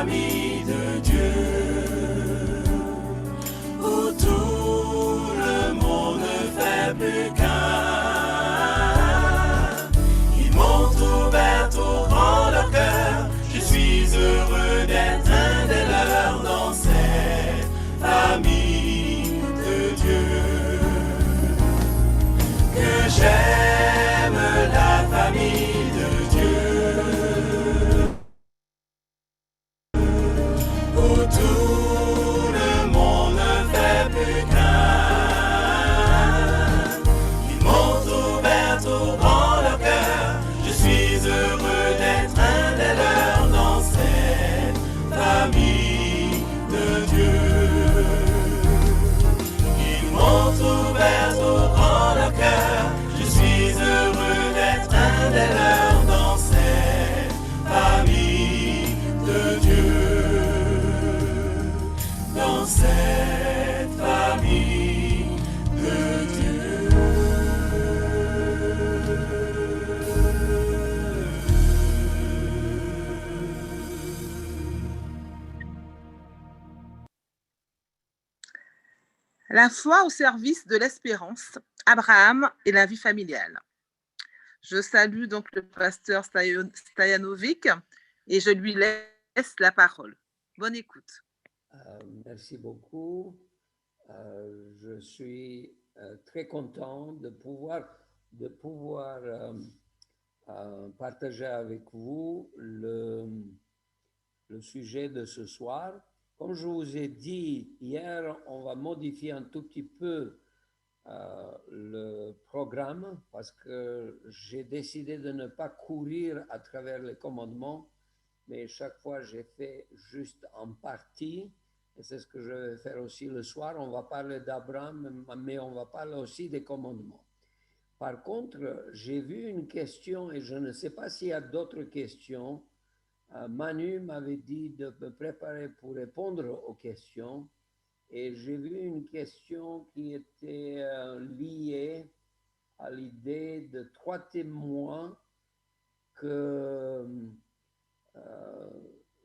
famille de Dieu, où tout le monde ne fait plus qu'un. Ils m'ont ouvert au grand leur cœur, je suis heureux d'être un des leurs dans cette famille de Dieu. Que j'aime la famille de Dieu, où tout le monde ne fait plus qu'un. Ils m'ont ouvert au grand leur cœur, je suis heureux d'être un des leurs dans cette famille de Dieu. Ils m'ont ouvert au grand leur cœur, je suis heureux d'être un des leurs dans cette famille de Dieu. Dans cette famille de Dieu. La foi au service de l'espérance, Abraham et la vie familiale. Je salue donc le pasteur Stajanovic et je lui laisse la parole. Bonne écoute. Merci beaucoup. Je suis très content de pouvoir partager avec vous le sujet de ce soir. Comme je vous ai dit hier, on va modifier un tout petit peu le programme parce que j'ai décidé de ne pas courir à travers les commandements, mais chaque fois j'ai fait juste en partie. Et c'est ce que je vais faire aussi le soir. On va parler d'Abraham, mais on va parler aussi des commandements. Par contre, j'ai vu une question et je ne sais pas s'il y a d'autres questions. Manu m'avait dit de me préparer pour répondre aux questions. Et j'ai vu une question qui était liée à l'idée de 3 témoins que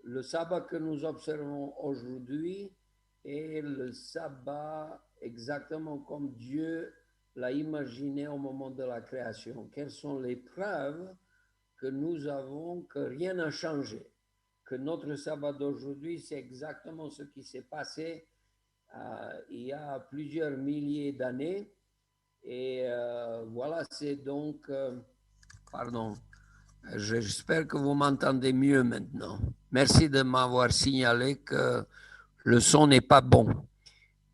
le sabbat que nous observons aujourd'hui est le sabbat exactement comme Dieu l'a imaginé au moment de la création. Quelles sont les preuves que nous avons que rien n'a changé, que notre sabbat d'aujourd'hui, c'est exactement ce qui s'est passé il y a plusieurs milliers d'années. Et voilà, c'est donc... pardon. J'espère que vous m'entendez mieux maintenant. Merci de m'avoir signalé que le son n'est pas bon.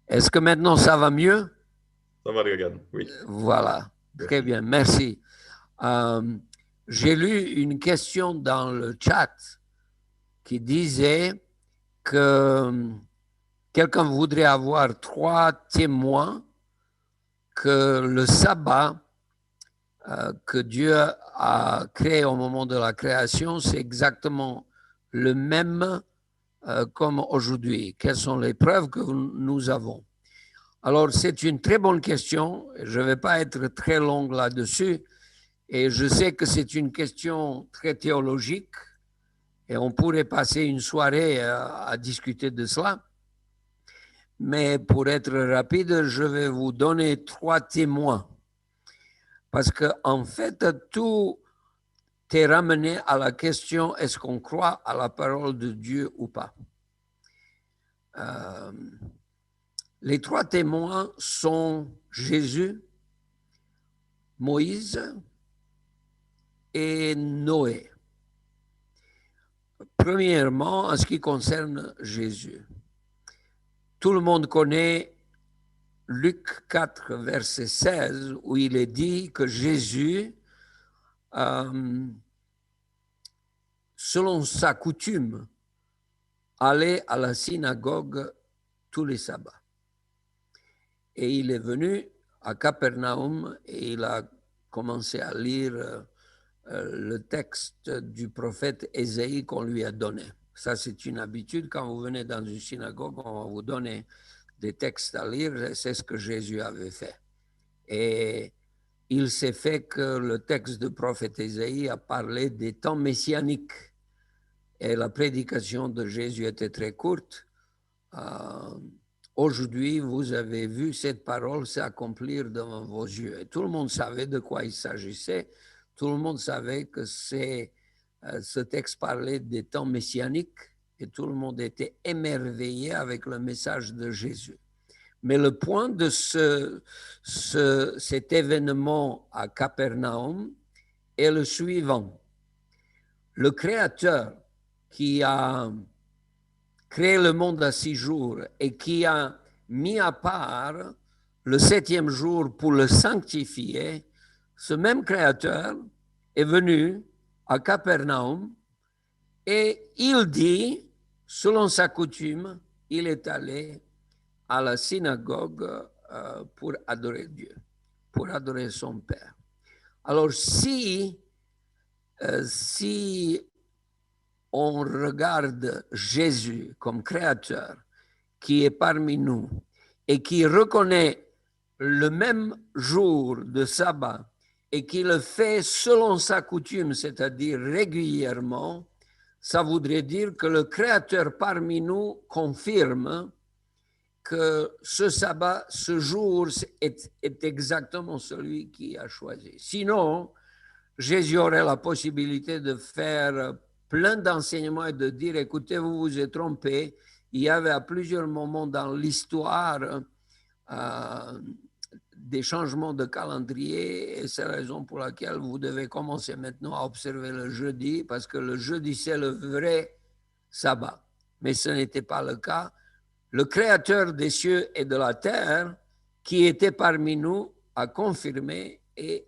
Est-ce que maintenant ça va mieux? Ça va, regarde, oui. Voilà, très bien, merci. J'ai lu une question dans le chat qui disait que quelqu'un voudrait avoir 3 témoins que le sabbat que Dieu a créé au moment de la création, c'est exactement le même comme aujourd'hui. Quelles sont les preuves que nous avons? Alors, c'est une très bonne question. Je ne vais pas être très long là-dessus. Et je sais que c'est une question très théologique. Et on pourrait passer une soirée à discuter de cela. Mais pour être rapide, je vais vous donner 3 témoins. Parce qu'en fait, tout est ramené à la question, est-ce qu'on croit à la parole de Dieu ou pas? Les 3 témoins sont Jésus, Moïse et Noé. Premièrement, en ce qui concerne Jésus, tout le monde connaît Luc 4, verset 16, où il est dit que Jésus, selon sa coutume, allait à la synagogue tous les sabbats. Et il est venu à Capernaum et il a commencé à lire le texte du prophète Ésaïe qu'on lui a donné. Ça, c'est une habitude. Quand vous venez dans une synagogue, on va vous donner des textes à lire. C'est ce que Jésus avait fait. Et il s'est fait que le texte du prophète Ésaïe a parlé des temps messianiques. et la prédication de Jésus était très courte. Aujourd'hui, vous avez vu cette parole s'accomplir devant vos yeux. Et tout le monde savait de quoi il s'agissait. Tout le monde savait que ce texte parlait des temps messianiques et tout le monde était émerveillé avec le message de Jésus. Mais le point de cet événement à Capernaum est le suivant. Le Créateur qui a créé le monde à 6 jours et qui a mis à part le 7e jour pour le sanctifier, ce même Créateur est venu à Capernaum et il dit, selon sa coutume, il est allé à la synagogue pour adorer Dieu, pour adorer son Père. Alors si on regarde Jésus comme créateur qui est parmi nous et qui reconnaît le même jour de sabbat et qui le fait selon sa coutume, c'est-à-dire régulièrement, ça voudrait dire que le créateur parmi nous confirme que ce sabbat, ce jour est exactement celui qu'il a choisi. Sinon, Jésus aurait la possibilité de faire plein d'enseignements et de dire, écoutez, vous vous êtes trompé. Il y avait à plusieurs moments dans l'histoire des changements de calendrier et c'est la raison pour laquelle vous devez commencer maintenant à observer le jeudi parce que le jeudi, c'est le vrai sabbat. Mais ce n'était pas le cas. Le Créateur des cieux et de la terre qui était parmi nous a confirmé et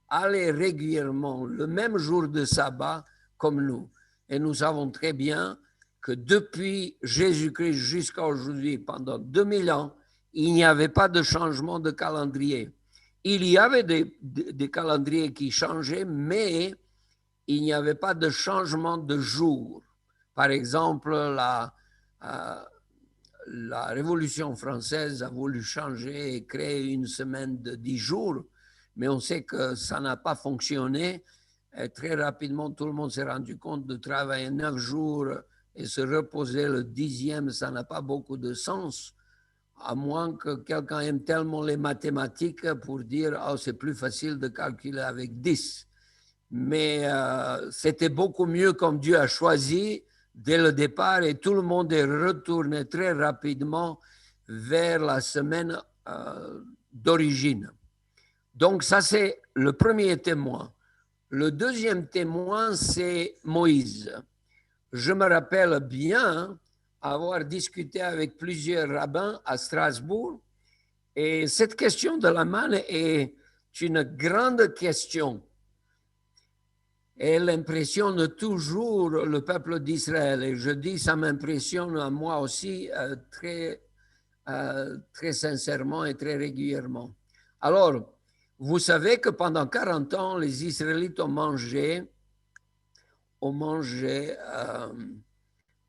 allait régulièrement le même jour de sabbat comme nous. Et nous savons très bien que depuis Jésus-Christ jusqu'à aujourd'hui, pendant 2000 ans, il n'y avait pas de changement de calendrier. Il y avait des calendriers qui changeaient, mais il n'y avait pas de changement de jour. Par exemple, la Révolution française a voulu changer et créer une semaine de 10 jours, mais on sait que ça n'a pas fonctionné. Et très rapidement, tout le monde s'est rendu compte de travailler 9 jours et se reposer le 10e, ça n'a pas beaucoup de sens, à moins que quelqu'un aime tellement les mathématiques pour dire « oh, c'est plus facile de calculer avec 10 ». Mais c'était beaucoup mieux comme Dieu a choisi dès le départ et tout le monde est retourné très rapidement vers la semaine d'origine. Donc ça, c'est le premier témoin. Le deuxième témoin, c'est Moïse. Je me rappelle bien avoir discuté avec plusieurs rabbins à Strasbourg et cette question de la manne est une grande question. Elle impressionne toujours le peuple d'Israël. Et je dis, ça m'impressionne à moi aussi très sincèrement et très régulièrement. Alors, vous savez que pendant 40 ans, les Israélites ont mangé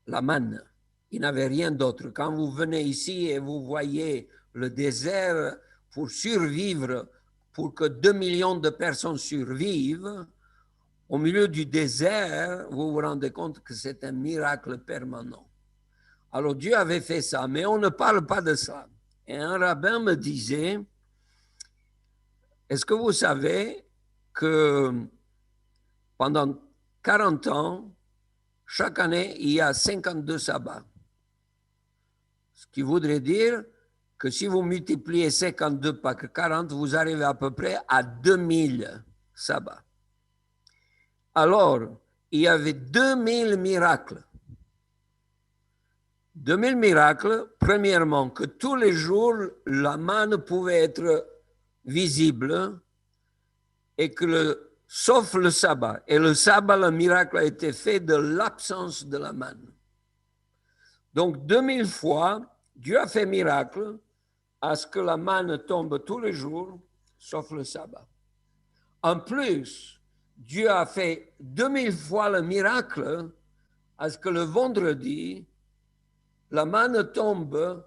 la manne. Ils n'avaient rien d'autre. Quand vous venez ici et vous voyez le désert pour survivre, pour que 2 millions de personnes survivent, au milieu du désert, vous vous rendez compte que c'est un miracle permanent. Alors Dieu avait fait ça, mais on ne parle pas de ça. Et un rabbin me disait, est-ce que vous savez que pendant 40 ans, chaque année, il y a 52 sabbats? Ce qui voudrait dire que si vous multipliez 52 par 40, vous arrivez à peu près à 2000 sabbats. Alors, il y avait 2000 miracles. 2000 miracles, premièrement, que tous les jours, la manne pouvait être visible et que sauf le sabbat. Et le sabbat, le miracle a été fait de l'absence de la manne. Donc, 2000 fois, Dieu a fait miracle à ce que la manne tombe tous les jours, sauf le sabbat. En plus, Dieu a fait 2000 fois le miracle à ce que le vendredi, la manne tombe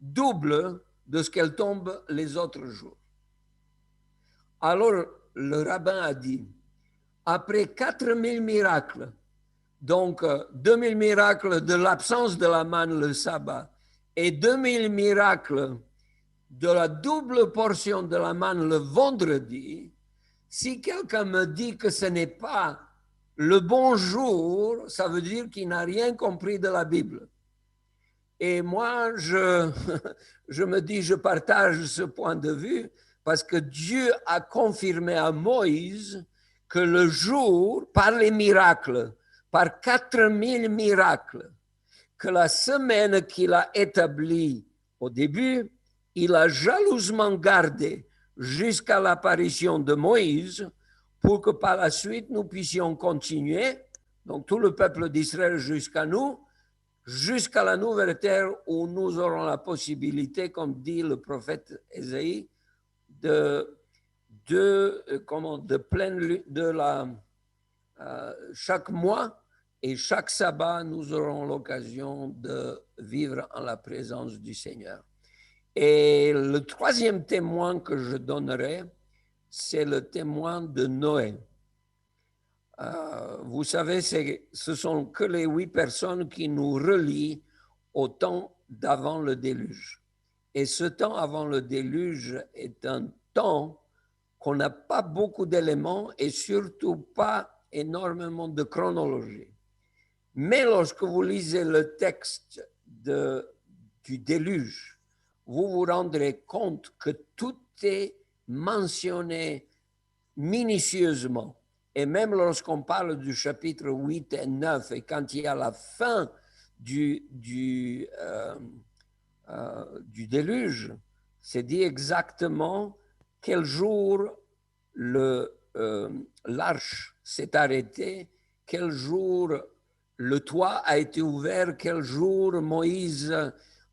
double de ce qu'elle tombe les autres jours. Alors, le rabbin a dit, après 4000 miracles, Donc, 2000 miracles de l'absence de la manne le sabbat et 2000 miracles de la double portion de la manne le vendredi, si quelqu'un me dit que ce n'est pas le bon jour, ça veut dire qu'il n'a rien compris de la Bible. Et moi, je me dis, je partage ce point de vue parce que Dieu a confirmé à Moïse que le jour, par les miracles, par 4000 miracles, que la semaine qu'il a établie au début, il a jalousement gardé jusqu'à l'apparition de Moïse pour que par la suite nous puissions continuer, donc tout le peuple d'Israël jusqu'à nous, jusqu'à la nouvelle terre où nous aurons la possibilité, comme dit le prophète Ésaïe, chaque mois et chaque sabbat, nous aurons l'occasion de vivre en la présence du Seigneur. Et le troisième témoin que je donnerai, c'est le témoin de Noé. Vous savez, ce sont que les 8 personnes qui nous relient au temps d'avant le déluge. Et ce temps avant le déluge est un temps qu'on n'a pas beaucoup d'éléments et surtout pas énormément de chronologie. Mais lorsque vous lisez le texte du déluge, vous vous rendrez compte que tout est mentionné minutieusement. Et même lorsqu'on parle du chapitre 8 et 9, et quand il y a la fin du déluge, c'est dit exactement quel jour l'arche s'est arrêtée, quel jour le toit a été ouvert, quel jour Moïse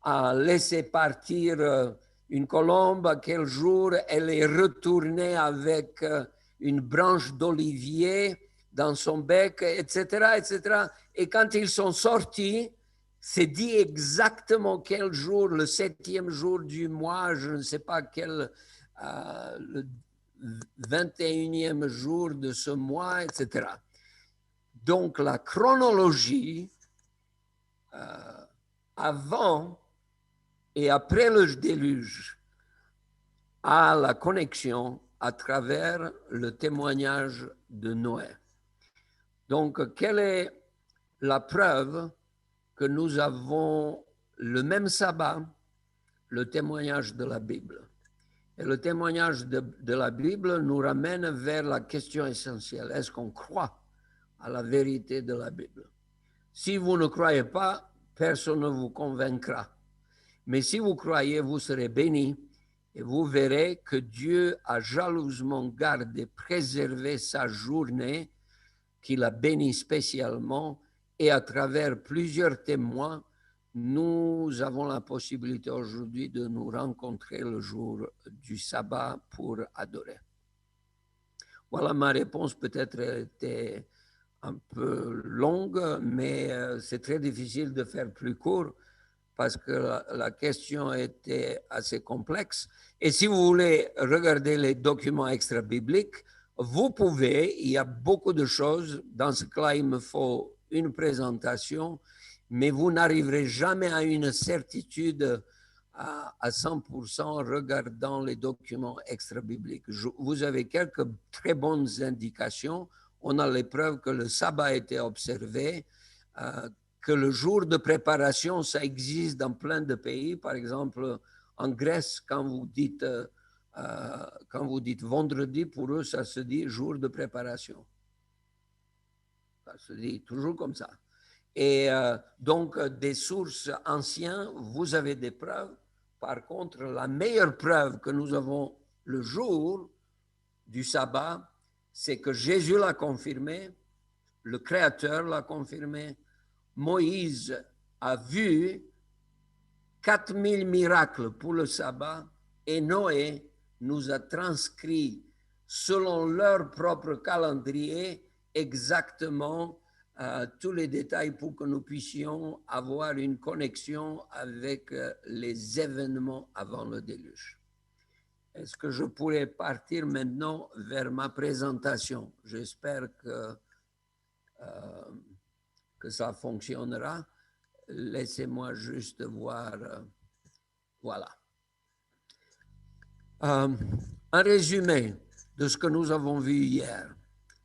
a laissé partir une colombe, quel jour elle est retournée avec une branche d'olivier dans son bec, etc., etc. Et quand ils sont sortis, c'est dit exactement quel jour, le 7e jour du mois, je ne sais pas quel, le 21e jour de ce mois, etc. Donc la chronologie avant et après le déluge a la connexion à travers le témoignage de Noé. Donc, quelle est la preuve que nous avons le même sabbat, le témoignage de la Bible? Et le témoignage de la Bible nous ramène vers la question essentielle. Est-ce qu'on croit à la vérité de la Bible? Si vous ne croyez pas, personne ne vous convaincra. Mais si vous croyez, vous serez bénis. Et vous verrez que Dieu a jalousement gardé, préservé sa journée, qu'il a béni spécialement. Et à travers plusieurs témoins, nous avons la possibilité aujourd'hui de nous rencontrer le jour du sabbat pour adorer. Voilà, ma réponse peut-être était un peu longue, mais c'est très difficile de faire plus court, parce que la question était assez complexe. Et si vous voulez regarder les documents extra-bibliques, vous pouvez, il y a beaucoup de choses. Dans ce cas, il me faut une présentation, mais vous n'arriverez jamais à une certitude à 100% regardant les documents extra-bibliques. Vous avez quelques très bonnes indications. On a les preuves que le sabbat a été observé, que le jour de préparation, ça existe dans plein de pays. Par exemple, en Grèce, quand vous dites vendredi, pour eux, ça se dit jour de préparation. Ça se dit toujours comme ça. Et donc, des sources anciennes, vous avez des preuves. Par contre, la meilleure preuve que nous avons le jour du sabbat, c'est que Jésus l'a confirmé, le Créateur l'a confirmé, Moïse a vu 4000 miracles pour le sabbat et Noé nous a transcrit selon leur propre calendrier exactement tous les détails pour que nous puissions avoir une connexion avec les événements avant le déluge. Est-ce que je pourrais partir maintenant vers ma présentation? J'espère que que ça fonctionnera. Laissez-moi juste voir. Voilà. Un résumé de ce que nous avons vu hier.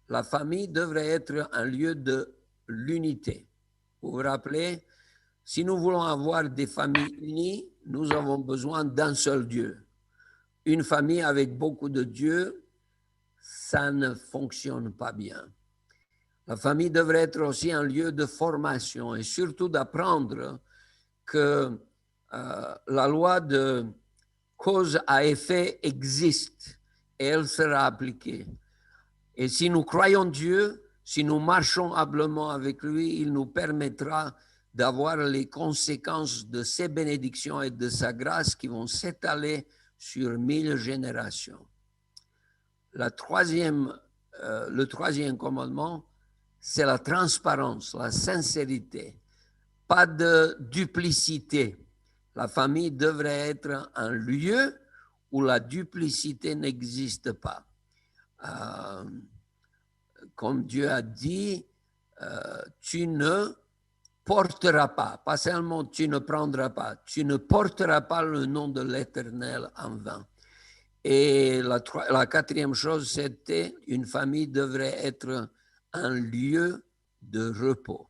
La famille devrait être un lieu de l'unité. Vous vous rappelez, si nous voulons avoir des familles unies, nous avons besoin d'un seul Dieu. Une famille avec beaucoup de dieux, ça ne fonctionne pas bien. La famille devrait être aussi un lieu de formation et surtout d'apprendre que la loi de cause à effet existe et elle sera appliquée. Et si nous croyons Dieu, si nous marchons humblement avec lui, il nous permettra d'avoir les conséquences de ses bénédictions et de sa grâce qui vont s'étaler sur 1000 générations. Le troisième commandement, c'est la transparence, la sincérité, pas de duplicité. La famille devrait être un lieu où la duplicité n'existe pas. Comme Dieu a dit, tu ne porteras pas seulement tu ne prendras pas, tu ne porteras pas le nom de l'Éternel en vain. Et la quatrième chose, c'était une famille devrait être un lieu de repos.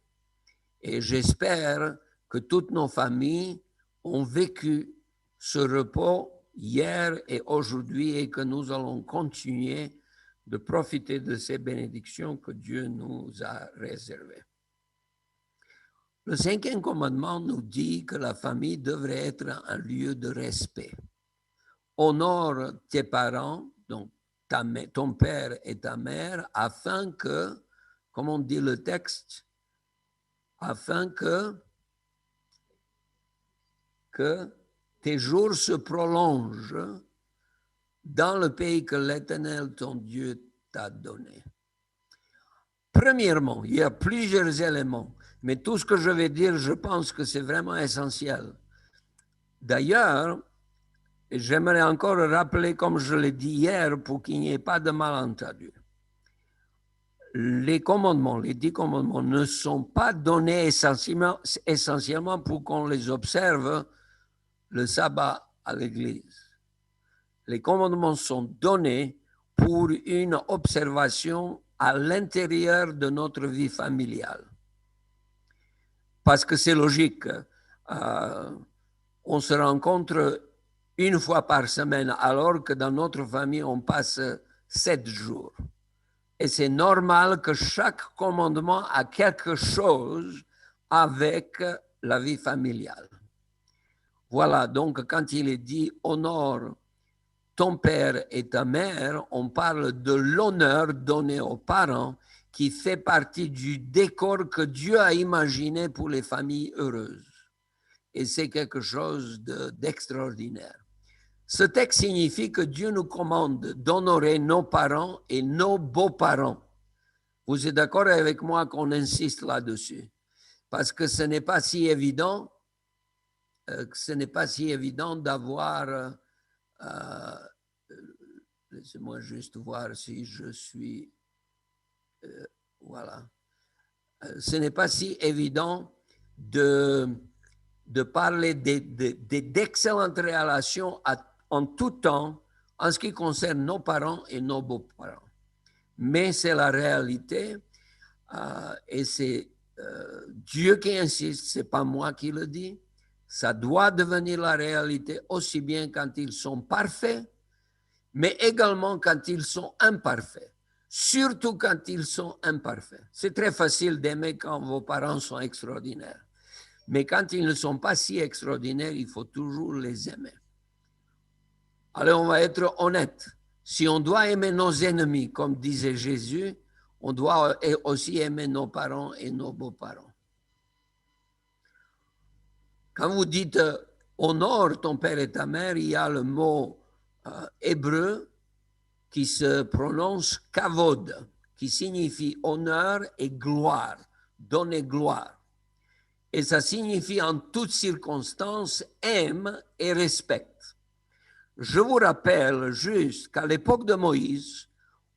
Et j'espère que toutes nos familles ont vécu ce repos hier et aujourd'hui et que nous allons continuer de profiter de ces bénédictions que Dieu nous a réservées. Le cinquième commandement nous dit que la famille devrait être un lieu de respect. Honore tes parents, donc ton père et ta mère, afin que, comme on dit le texte, afin que tes jours se prolongent dans le pays que l'Éternel, ton Dieu, t'a donné. Premièrement, il y a plusieurs éléments, mais tout ce que je vais dire, je pense que c'est vraiment essentiel. D'ailleurs, j'aimerais encore rappeler, comme je l'ai dit hier, pour qu'il n'y ait pas de malentendu. Les commandements, les 10 commandements ne sont pas donnés essentiellement pour qu'on les observe le sabbat à l'église. Les commandements sont donnés pour une observation à l'intérieur de notre vie familiale. Parce que c'est logique. On se rencontre une fois par semaine, alors que dans notre famille, on passe 7 jours. Et c'est normal que chaque commandement a quelque chose avec la vie familiale. Voilà, donc quand il est dit « honore ton père et ta mère », on parle de l'honneur donné aux parents qui fait partie du décor que Dieu a imaginé pour les familles heureuses. Et c'est quelque chose d'extraordinaire. Ce texte signifie que Dieu nous commande d'honorer nos parents et nos beaux-parents. Vous êtes d'accord avec moi qu'on insiste là-dessus? Parce que ce n'est pas si évident, d'avoir... laissez-moi juste voir si je suis... voilà. Ce n'est pas si évident de parler d'excellentes relations en tout temps en ce qui concerne nos parents et nos beaux-parents. Mais c'est la réalité et c'est Dieu qui insiste, ce n'est pas moi qui le dis. Ça doit devenir la réalité aussi bien quand ils sont parfaits, mais également quand ils sont imparfaits. Surtout quand ils sont imparfaits. C'est très facile d'aimer quand vos parents sont extraordinaires. Mais quand ils ne sont pas si extraordinaires, il faut toujours les aimer. Alors, on va être honnête. Si on doit aimer nos ennemis, comme disait Jésus, on doit aussi aimer nos parents et nos beaux-parents. Quand vous dites « honore ton père et ta mère », il y a le mot hébreu qui se prononce « kavod », qui signifie honneur et gloire, donner gloire. Et ça signifie en toutes circonstances, aime et respecte. Je vous rappelle juste qu'à l'époque de Moïse,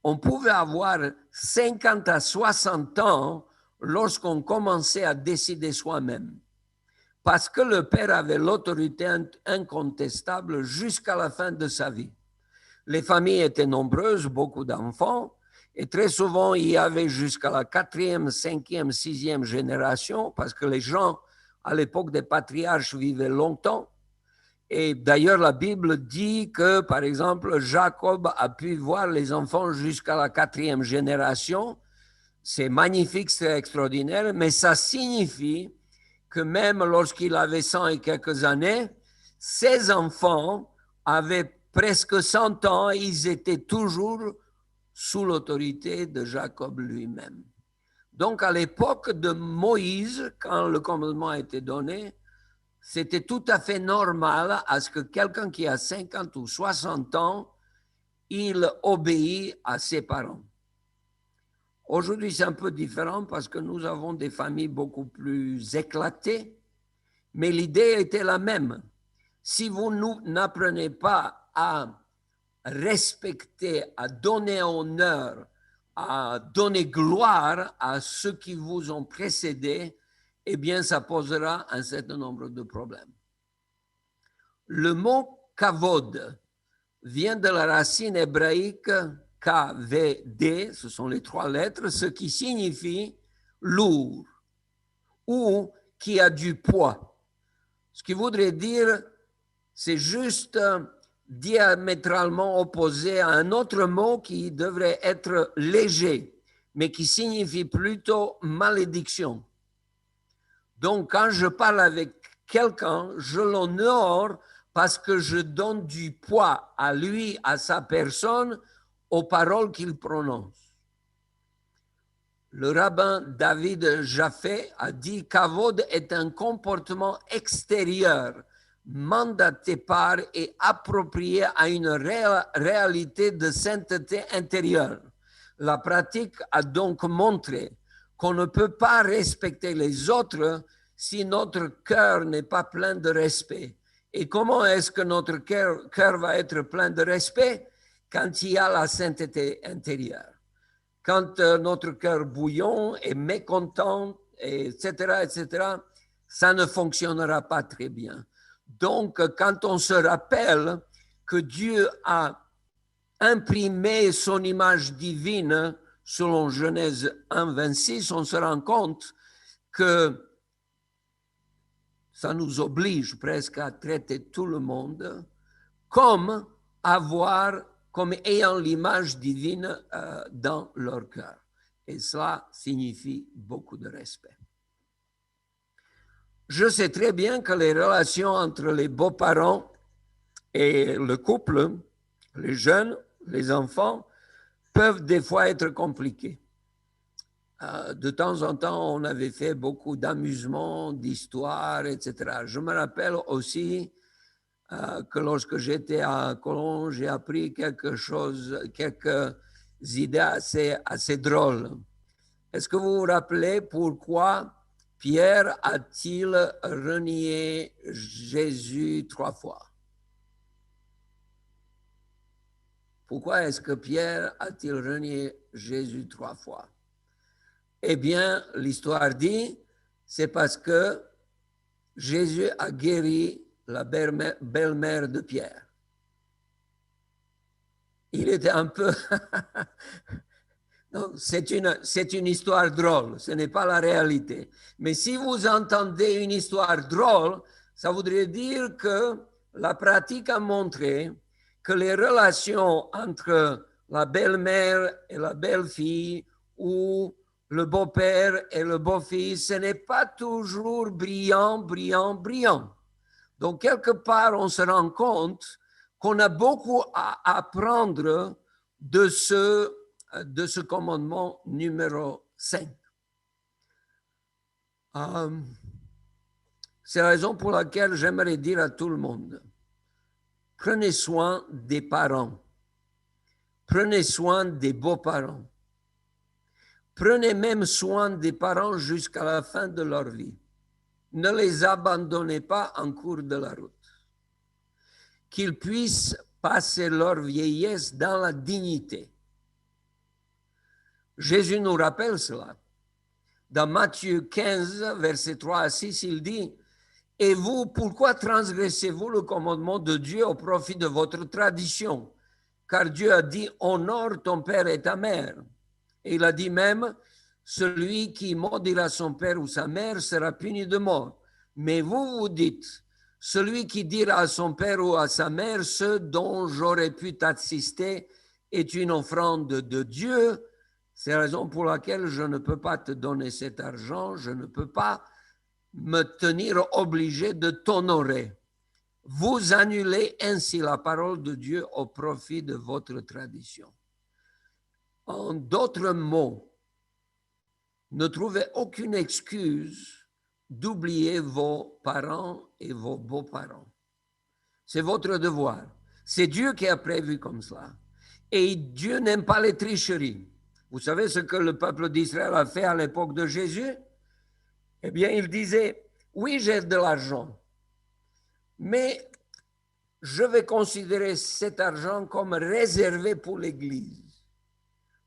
on pouvait avoir 50 à 60 ans lorsqu'on commençait à décider soi-même. Parce que le père avait l'autorité incontestable jusqu'à la fin de sa vie. Les familles étaient nombreuses, beaucoup d'enfants, et très souvent, il y avait jusqu'à la 4e, 5e, 6e génération, parce que les gens, à l'époque des patriarches, vivaient longtemps. Et d'ailleurs, la Bible dit que, par exemple, Jacob a pu voir les enfants jusqu'à la 4e génération. C'est magnifique, c'est extraordinaire, mais ça signifie que même lorsqu'il avait 100 et quelques années, ses enfants avaient presque 100 ans et ils étaient toujours sous l'autorité de Jacob lui-même. Donc, à l'époque de Moïse, quand le commandement a été donné, c'était tout à fait normal à ce que quelqu'un qui a 50 ou 60 ans, il obéit à ses parents. Aujourd'hui, c'est un peu différent parce que nous avons des familles beaucoup plus éclatées, mais l'idée était la même. Si vous n'apprenez pas à respecter, à donner honneur, à donner gloire à ceux qui vous ont précédé, eh bien, ça posera un certain nombre de problèmes. Le mot kavod vient de la racine hébraïque KVD, ce sont les 3 lettres, ce qui signifie lourd ou qui a du poids. Ce qui voudrait dire, c'est juste diamétralement opposé à un autre mot qui devrait être léger, mais qui signifie plutôt malédiction. Donc, quand je parle avec quelqu'un, je l'honore parce que je donne du poids à lui, à sa personne, aux paroles qu'il prononce. Le rabbin David Jaffé a dit qu'Kavod est un comportement extérieur, mandaté par et approprié à une réalité de sainteté intérieure. La pratique a donc montré qu'on ne peut pas respecter les autres si notre cœur n'est pas plein de respect. Et comment est-ce que notre cœur va être plein de respect? Quand il y a la sainteté intérieure. Quand notre cœur bouillon est mécontent, etc., ça ne fonctionnera pas très bien. Donc, quand on se rappelle que Dieu a imprimé son image divine, selon Genèse 1, 26, on se rend compte que ça nous oblige presque à traiter tout le monde comme ayant l'image divine dans leur cœur. Et cela signifie beaucoup de respect. Je sais très bien que les relations entre les beaux-parents et le couple, les jeunes, les enfants, peuvent des fois être compliquées. De temps en temps, on avait fait beaucoup d'amusements, d'histoires, etc. Je me rappelle aussi que lorsque j'étais à Cologne, j'ai appris quelques idées assez drôles. Est-ce que vous vous rappelez pourquoi Pierre a-t-il renié Jésus 3 fois? Pourquoi est-ce que Pierre a-t-il renié Jésus 3 fois? Eh bien, l'histoire dit, c'est parce que Jésus a guéri la belle-mère de Pierre. Il était un peu... C'est une histoire drôle, ce n'est pas la réalité. Mais si vous entendez une histoire drôle, ça voudrait dire que la pratique a montré que les relations entre la belle-mère et la belle-fille ou le beau-père et le beau-fils, ce n'est pas toujours brillant. Donc, quelque part, on se rend compte qu'on a beaucoup à apprendre de ce commandement numéro 5. C'est la raison pour laquelle j'aimerais dire à tout le monde, prenez soin des parents, prenez soin des beaux-parents, prenez même soin des parents jusqu'à la fin de leur vie. Ne les abandonnez pas en cours de la route. Qu'ils puissent passer leur vieillesse dans la dignité. Jésus nous rappelle cela. Dans Matthieu 15, versets 3 à 6, il dit, « Et vous, pourquoi transgressez-vous le commandement de Dieu au profit de votre tradition? Car Dieu a dit, honore ton père et ta mère. Et il a dit même, celui qui maudira son père ou sa mère sera puni de mort. Mais vous, vous dites, celui qui dira à son père ou à sa mère, ce dont j'aurais pu t'assister est une offrande de Dieu. C'est la raison pour laquelle je ne peux pas te donner cet argent, je ne peux pas me tenir obligé de t'honorer. Vous annulez ainsi la parole de Dieu au profit de votre tradition. » En d'autres mots, ne trouvez aucune excuse d'oublier vos parents et vos beaux-parents. C'est votre devoir. C'est Dieu qui a prévu comme cela. Et Dieu n'aime pas les tricheries. Vous savez ce que le peuple d'Israël a fait à l'époque de Jésus? Eh bien, il disait, oui, j'ai de l'argent, mais je vais considérer cet argent comme réservé pour l'Église.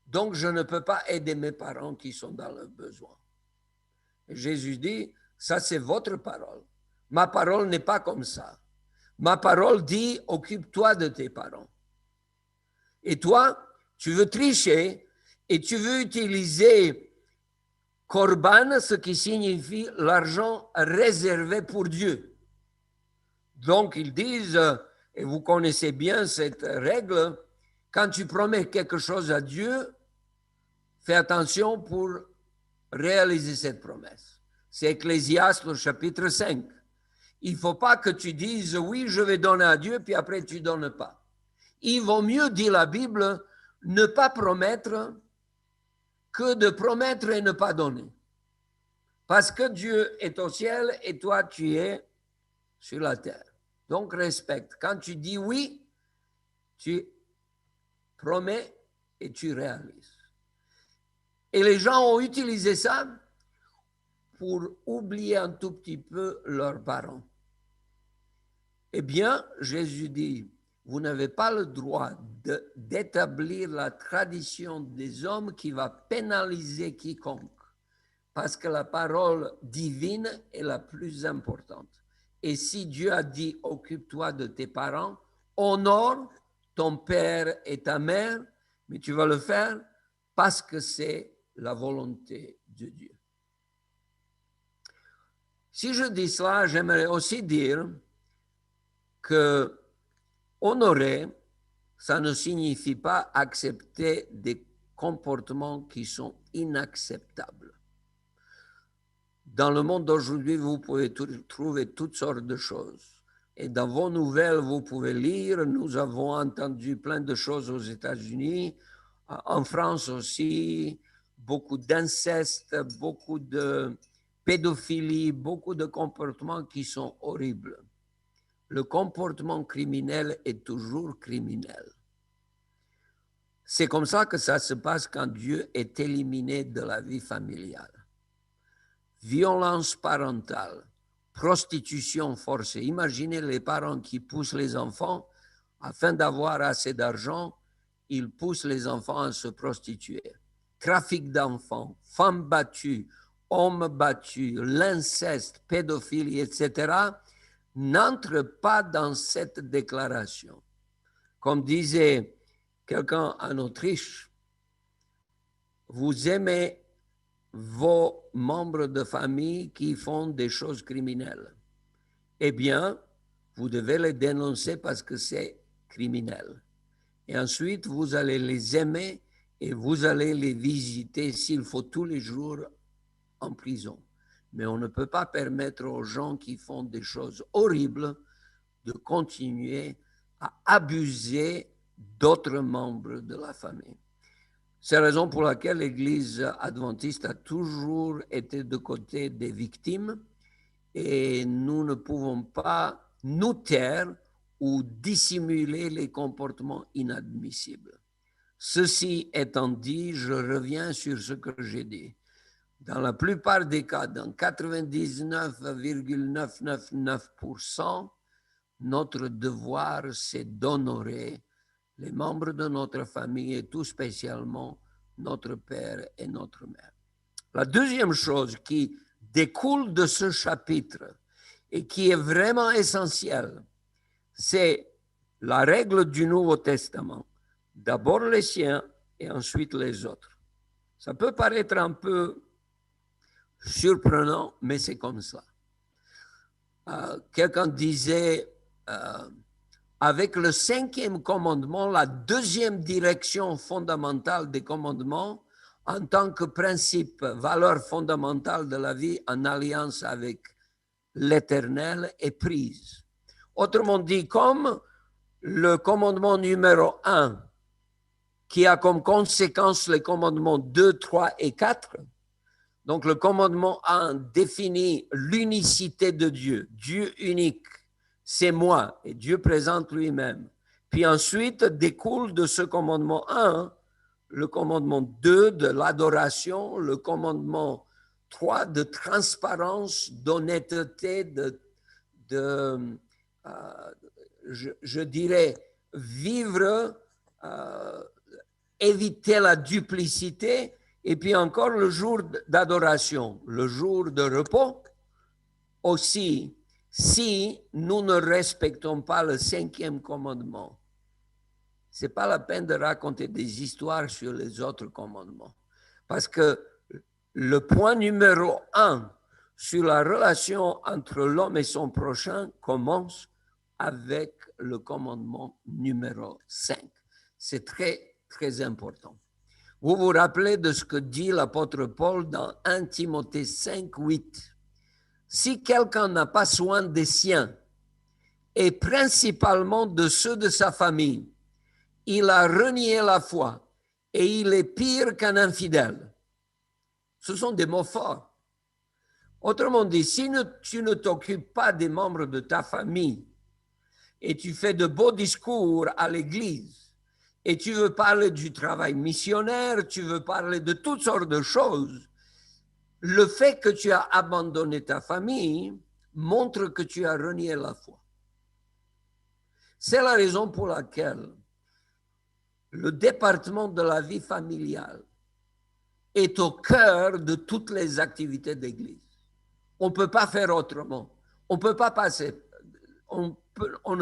Donc, je ne peux pas aider mes parents qui sont dans le besoin. Et Jésus dit, ça c'est votre parole. Ma parole n'est pas comme ça. Ma parole dit, occupe-toi de tes parents. Et toi, tu veux tricher et tu veux utiliser Korban, ce qui signifie l'argent réservé pour Dieu. Donc, ils disent, et vous connaissez bien cette règle, quand tu promets quelque chose à Dieu, fais attention pour réaliser cette promesse. C'est Ecclésiaste, le chapitre 5. Il ne faut pas que tu dises, oui, je vais donner à Dieu, puis après tu ne donnes pas. Il vaut mieux, dit la Bible, ne pas promettre que de promettre et ne pas donner. Parce que Dieu est au ciel et toi, tu es sur la terre. Donc, respecte. Quand tu dis oui, tu promets et tu réalises. Et les gens ont utilisé ça pour oublier un tout petit peu leurs parents. Eh bien, Jésus dit, vous n'avez pas le droit d'établir la tradition des hommes qui va pénaliser quiconque, parce que la parole divine est la plus importante. Et si Dieu a dit, occupe-toi de tes parents, honore ton père et ta mère, mais tu vas le faire parce que c'est la volonté de Dieu. Si je dis cela, j'aimerais aussi dire que honorer, ça ne signifie pas accepter des comportements qui sont inacceptables. Dans le monde d'aujourd'hui, vous pouvez trouver toutes sortes de choses. Et dans vos nouvelles, vous pouvez lire, nous avons entendu plein de choses aux États-Unis, en France aussi, beaucoup d'inceste, beaucoup de pédophilie, beaucoup de comportements qui sont horribles. Le comportement criminel est toujours criminel. C'est comme ça que ça se passe quand Dieu est éliminé de la vie familiale. Violence parentale, prostitution forcée. Imaginez les parents qui poussent les enfants afin d'avoir assez d'argent, ils poussent les enfants à se prostituer. Trafic d'enfants, femmes battues, hommes battus, l'inceste, pédophilie, etc., n'entrent pas dans cette déclaration. Comme disait quelqu'un en Autriche, vous aimez vos membres de famille qui font des choses criminelles. Eh bien, vous devez les dénoncer parce que c'est criminel. Et ensuite, vous allez les aimer et vous allez les visiter s'il faut tous les jours en prison. Mais on ne peut pas permettre aux gens qui font des choses horribles de continuer à abuser d'autres membres de la famille. C'est la raison pour laquelle l'Église adventiste a toujours été de côté des victimes et nous ne pouvons pas nous taire ou dissimuler les comportements inadmissibles. Ceci étant dit, je reviens sur ce que j'ai dit. Dans la plupart des cas, dans 99,999%, notre devoir, c'est d'honorer les membres de notre famille et tout spécialement notre père et notre mère. La deuxième chose qui découle de ce chapitre et qui est vraiment essentielle, c'est la règle du Nouveau Testament. D'abord les siens et ensuite les autres. Ça peut paraître un peu surprenant, mais c'est comme ça. Quelqu'un disait, avec le 5e commandement, la deuxième direction fondamentale des commandements, en tant que principe, valeur fondamentale de la vie en alliance avec l'Éternel, est prise. Autrement dit, comme le commandement numéro 1, qui a comme conséquence les commandements 2, 3 et 4, donc le commandement 1 définit l'unicité de Dieu, Dieu unique, c'est moi, et Dieu présente lui-même. Puis ensuite découle de ce commandement 1, le commandement 2 de l'adoration, le commandement 3 de transparence, d'honnêteté, je dirais, vivre, éviter la duplicité, et puis encore le jour d'adoration, le jour de repos aussi, si nous ne respectons pas le 5e commandement. Ce n'est pas la peine de raconter des histoires sur les autres commandements. Parce que le point numéro 1 sur la relation entre l'homme et son prochain commence avec le commandement numéro 5. C'est très, très important. Vous vous rappelez de ce que dit l'apôtre Paul dans 1 Timothée 5, 8. Si quelqu'un n'a pas soin des siens, et principalement de ceux de sa famille, il a renié la foi et il est pire qu'un infidèle. Ce sont des mots forts. Autrement dit, si tu ne t'occupes pas des membres de ta famille et tu fais de beaux discours à l'église et tu veux parler du travail missionnaire, tu veux parler de toutes sortes de choses, le fait que tu as abandonné ta famille montre que tu as renié la foi. C'est la raison pour laquelle le département de la vie familiale est au cœur de toutes les activités d'église. On ne peut pas faire autrement. On ne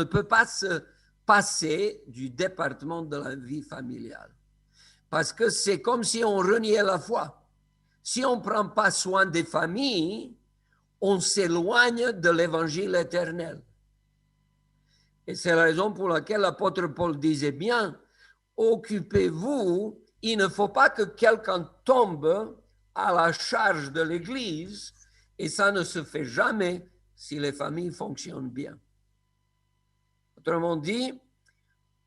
peut pas se passer du département de la vie familiale. Parce que c'est comme si on reniait la foi. Si on ne prend pas soin des familles, on s'éloigne de l'évangile éternel. Et c'est la raison pour laquelle l'apôtre Paul disait bien, occupez-vous, il ne faut pas que quelqu'un tombe à la charge de l'Église, et ça ne se fait jamais si les familles fonctionnent bien. Autrement dit,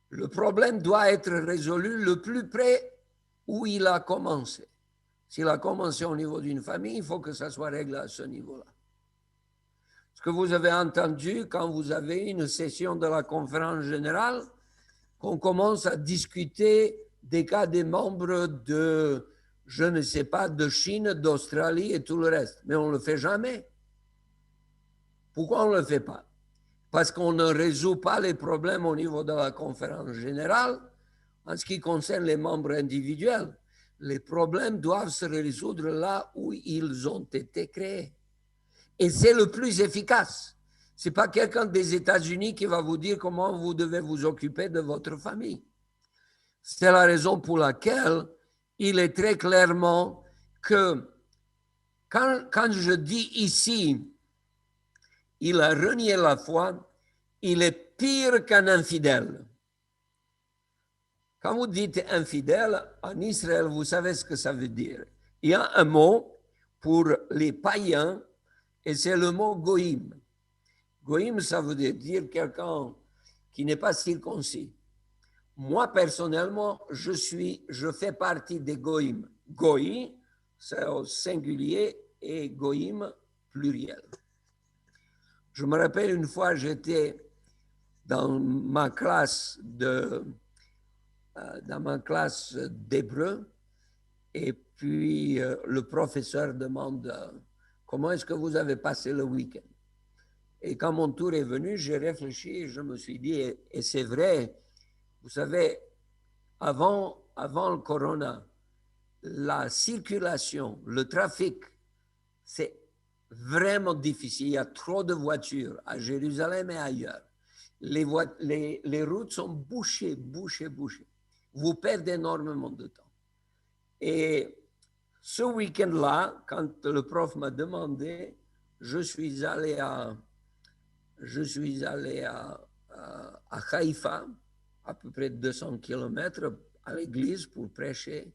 le problème doit être résolu le plus près où il a commencé. S'il a commencé au niveau d'une famille, il faut que ça soit réglé à ce niveau-là. Ce que vous avez entendu quand vous avez une session de la conférence générale, qu'on commence à discuter des cas des membres de, je ne sais pas, de Chine, d'Australie et tout le reste. Mais on ne le fait jamais. Pourquoi on ne le fait pas? Parce qu'on ne résout pas les problèmes au niveau de la conférence générale en ce qui concerne les membres individuels. Les problèmes doivent se résoudre là où ils ont été créés. Et c'est le plus efficace. Ce n'est pas quelqu'un des États-Unis qui va vous dire comment vous devez vous occuper de votre famille. C'est la raison pour laquelle il est très clairement que quand je dis ici, il a renié la foi, il est pire qu'un infidèle. Quand vous dites infidèle, en Israël, vous savez ce que ça veut dire. Il y a un mot pour les païens et c'est le mot goïm. Goïm, ça veut dire quelqu'un qui n'est pas circoncis. Moi, personnellement, je fais partie des goïm. Goï, c'est au singulier et goïm, pluriel. Je me rappelle une fois, j'étais dans ma classe d'hébreu et puis le professeur demande comment est-ce que vous avez passé le week-end? Et quand mon tour est venu, j'ai réfléchi et je me suis dit, et c'est vrai, vous savez, avant le corona, la circulation, le trafic, c'est vraiment difficile. Il y a trop de voitures à Jérusalem et ailleurs. Les routes sont bouchées. Vous perdez énormément de temps. Et ce week-end-là, quand le prof m'a demandé, je suis allé à Haïfa, à peu près 200 km, à l'église pour prêcher.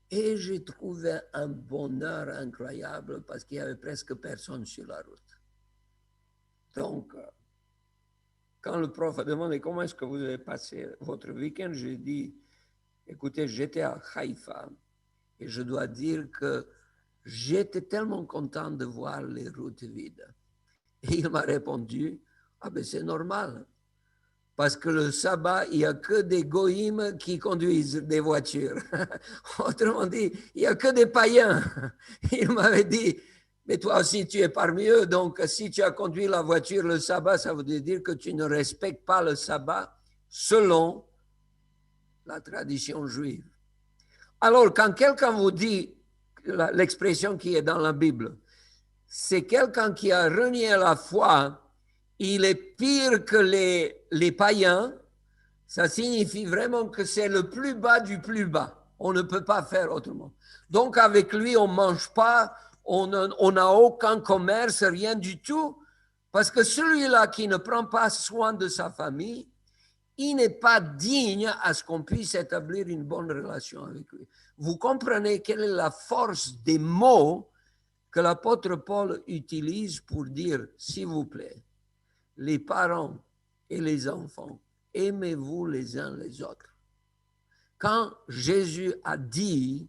Et j'ai trouvé un bonheur incroyable parce qu'il n'y avait presque personne sur la route. Donc, quand le prof a demandé comment est-ce que vous avez passé votre week-end, j'ai dit, écoutez, j'étais à Haïfa et je dois dire que j'étais tellement content de voir les routes vides. Et il m'a répondu, ah ben c'est normal, parce que le sabbat, il n'y a que des goïms qui conduisent des voitures. Autrement dit, il n'y a que des païens. Il m'avait dit, mais toi aussi tu es parmi eux, donc si tu as conduit la voiture le sabbat, ça veut dire que tu ne respectes pas le sabbat selon la tradition juive. Alors, quand quelqu'un vous dit l'expression qui est dans la Bible, c'est quelqu'un qui a renié la foi, il est pire que les païens, ça signifie vraiment que c'est le plus bas du plus bas. On ne peut pas faire autrement. Donc, avec lui, on ne mange pas, on n'a aucun commerce, rien du tout, parce que celui-là qui ne prend pas soin de sa famille, il n'est pas digne à ce qu'on puisse établir une bonne relation avec lui. Vous comprenez quelle est la force des mots que l'apôtre Paul utilise pour dire, s'il vous plaît, les parents et les enfants, aimez-vous les uns les autres. Quand Jésus a dit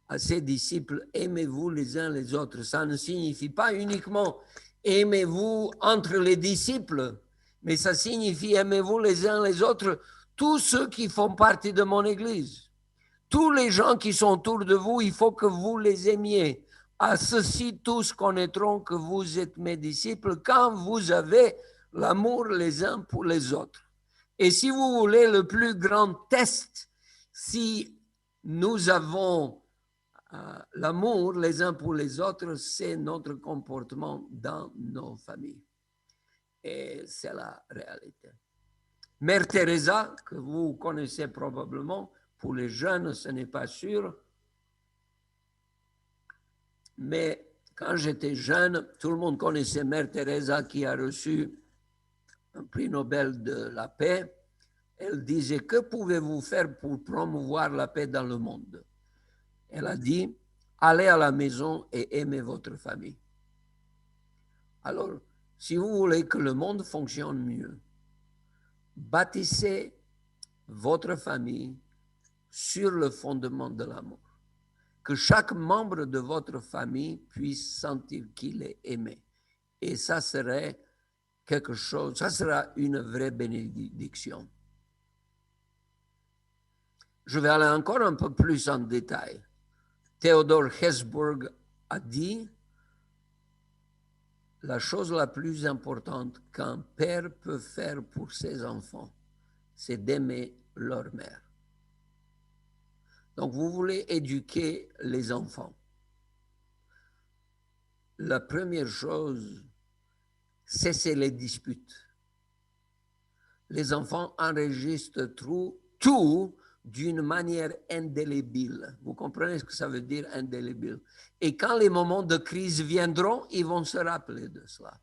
à ses disciples, aimez-vous les uns les autres, ça ne signifie pas uniquement aimez-vous entre les disciples, mais ça signifie aimez-vous les uns les autres, tous ceux qui font partie de mon Église. Tous les gens qui sont autour de vous, il faut que vous les aimiez. À ceux-ci, tous connaîtront que vous êtes mes disciples quand vous avez l'amour les uns pour les autres. Et si vous voulez le plus grand test, si nous avons l'amour les uns pour les autres, c'est notre comportement dans nos familles. Et c'est la réalité. Mère Teresa, que vous connaissez probablement, pour les jeunes, ce n'est pas sûr. Mais quand j'étais jeune, tout le monde connaissait Mère Teresa qui a reçu un prix Nobel de la paix. Elle disait, que pouvez-vous faire pour promouvoir la paix dans le monde? Elle a dit, allez à la maison et aimez votre famille. Alors, si vous voulez que le monde fonctionne mieux, bâtissez votre famille sur le fondement de l'amour. Que chaque membre de votre famille puisse sentir qu'il est aimé. Et ça serait quelque chose, ça sera une vraie bénédiction. Je vais aller encore un peu plus en détail. Theodor Hesburgh a dit, la chose la plus importante qu'un père peut faire pour ses enfants, c'est d'aimer leur mère. Donc, vous voulez éduquer les enfants. La première chose, cessez les disputes. Les enfants enregistrent tout d'une manière indélébile. Vous comprenez ce que ça veut dire indélébile? Et quand les moments de crise viendront, ils vont se rappeler de cela.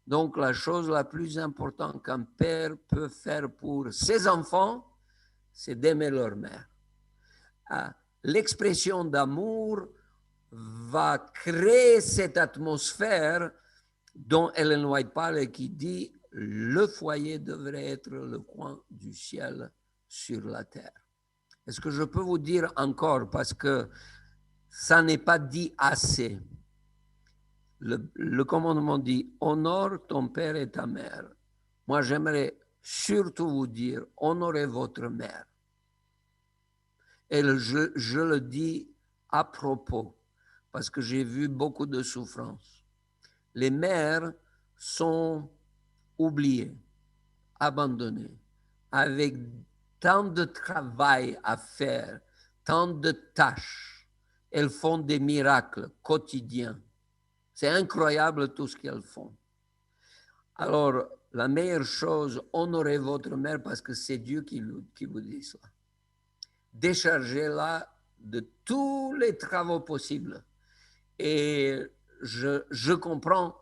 Donc, la chose la plus importante qu'un père peut faire pour ses enfants, c'est d'aimer leur mère. L'expression d'amour va créer cette atmosphère dont Ellen White parle et qui dit le foyer devrait être le coin du ciel sur la terre. Est-ce que je peux vous dire encore, parce que ça n'est pas dit assez. Le commandement dit honore ton père et ta mère. Moi, j'aimerais surtout vous dire honorez votre mère. Et je le dis à propos, parce que j'ai vu beaucoup de souffrance. Les mères sont oubliées, abandonnées, avec tant de travail à faire, tant de tâches. Elles font des miracles quotidiens. C'est incroyable tout ce qu'elles font. Alors, la meilleure chose, honorez votre mère parce que c'est Dieu qui vous dit cela. Déchargez-la de tous les travaux possibles. Et je comprends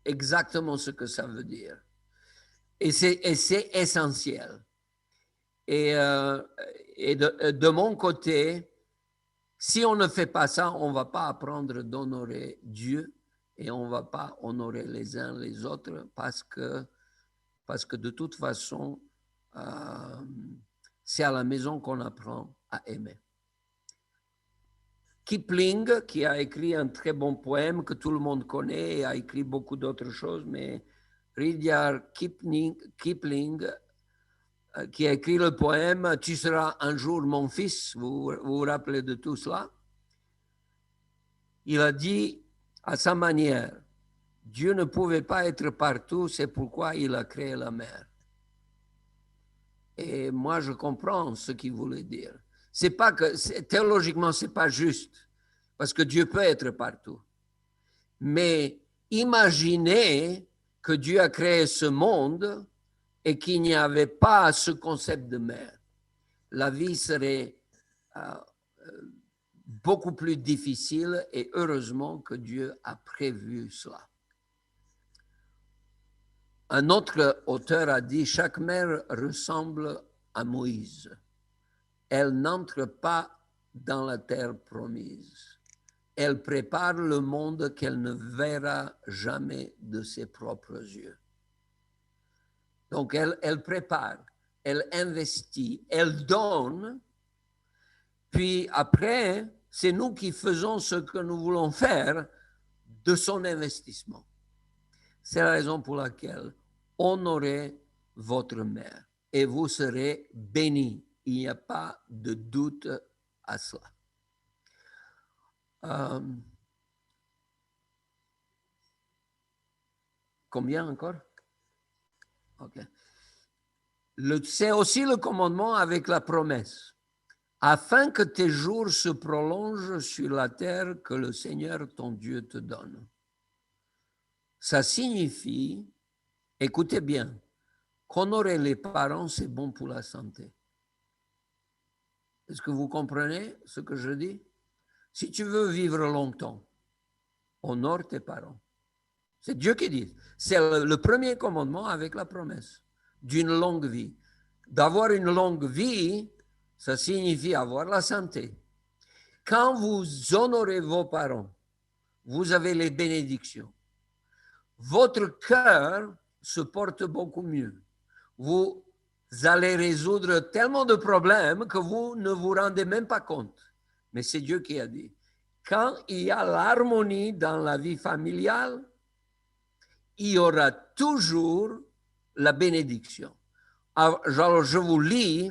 exactement ce que ça veut dire. Et c'est essentiel. Et de mon côté, si on ne fait pas ça, on ne va pas apprendre d'honorer Dieu et on ne va pas honorer les uns les autres parce que de toute façon, c'est à la maison qu'on apprend à aimer. Kipling, qui a écrit un très bon poème que tout le monde connaît et a écrit beaucoup d'autres choses, mais Rudyard Kipling, qui a écrit le poème « Tu seras un jour mon fils », vous vous rappelez de tout cela? Il a dit à sa manière, Dieu ne pouvait pas être partout, c'est pourquoi il a créé la mer. Et moi, je comprends ce qu'il voulait dire. C'est pas que, théologiquement, ce n'est pas juste, parce que Dieu peut être partout. Mais imaginez que Dieu a créé ce monde et qu'il n'y avait pas ce concept de mer. La vie serait beaucoup plus difficile et heureusement que Dieu a prévu cela. Un autre auteur a dit « Chaque mère ressemble à Moïse. Elle n'entre pas dans la terre promise. Elle prépare le monde qu'elle ne verra jamais de ses propres yeux. » Donc, elle prépare, elle investit, elle donne, puis après, c'est nous qui faisons ce que nous voulons faire de son investissement. C'est la raison pour laquelle honorez votre mère et vous serez bénis. Il n'y a pas de doute à cela. Combien encore? Ok. C'est aussi le commandement avec la promesse. Afin que tes jours se prolongent sur la terre que le Seigneur ton Dieu te donne. Ça signifie, écoutez bien, qu'honorer les parents, c'est bon pour la santé. Est-ce que vous comprenez ce que je dis? Si tu veux vivre longtemps, honore tes parents. C'est Dieu qui dit. C'est le premier commandement avec la promesse d'une longue vie. D'avoir une longue vie, ça signifie avoir la santé. Quand vous honorez vos parents, vous avez les bénédictions. Votre cœur se porte beaucoup mieux. Vous allez résoudre tellement de problèmes que vous ne vous rendez même pas compte. Mais c'est Dieu qui a dit. Quand il y a l'harmonie dans la vie familiale, il y aura toujours la bénédiction. Alors, je vous lis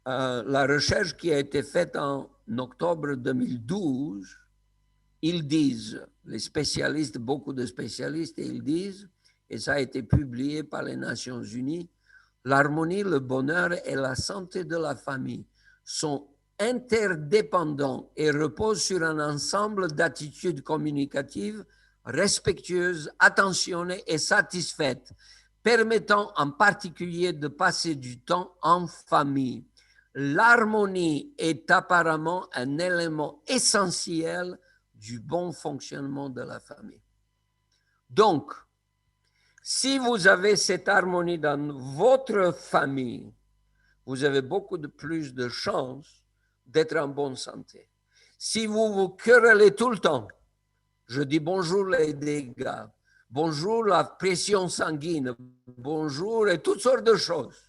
la recherche qui a été faite en octobre 2012. Ils disent, les spécialistes, beaucoup de spécialistes, ils disent, et ça a été publié par les Nations Unies, l'harmonie, le bonheur et la santé de la famille sont interdépendants et reposent sur un ensemble d'attitudes communicatives respectueuses, attentionnées et satisfaites, permettant en particulier de passer du temps en famille. L'harmonie est apparemment un élément essentiel du bon fonctionnement de la famille. Donc, si vous avez cette harmonie dans votre famille, vous avez beaucoup plus de chances d'être en bonne santé. Si vous vous querellez tout le temps, je dis bonjour les dégâts, bonjour la pression sanguine, bonjour et toutes sortes de choses.